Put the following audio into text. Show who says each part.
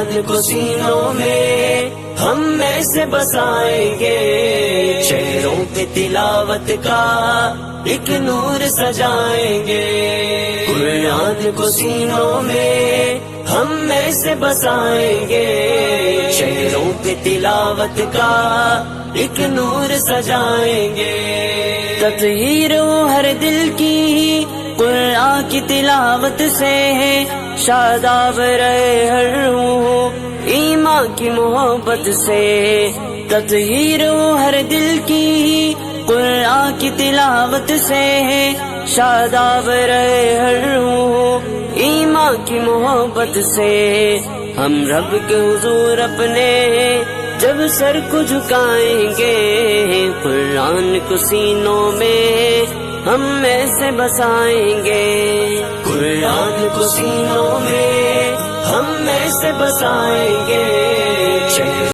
Speaker 1: قرآن کو سینوں میں ہم میں سے بسائیں گے، شہروں پہ تلاوت کا ایک نور سجائیں گے، قرآن کو سینوں میں ہم میں سے بسائیں گے، شہروں پہ تلاوت کا ایک نور سجائیں گے، تطہیر ہو ہر دل کی قرآن کی تلاوت سے، شاداب رہے ہر روح ایمان کی محبت سے، تطہیر ہو ہر دل کی قرآن کی تلاوت سے، شاداب رہے ہر روح ایمان کی محبت سے، ہم رب کے حضور اپنے جب سر کو جھکائیں گے، قرآن کو سینوں میں ہم میں سے بسائیں گے، قرآن کو سینوں میں ہم میں سے بسائیں گے،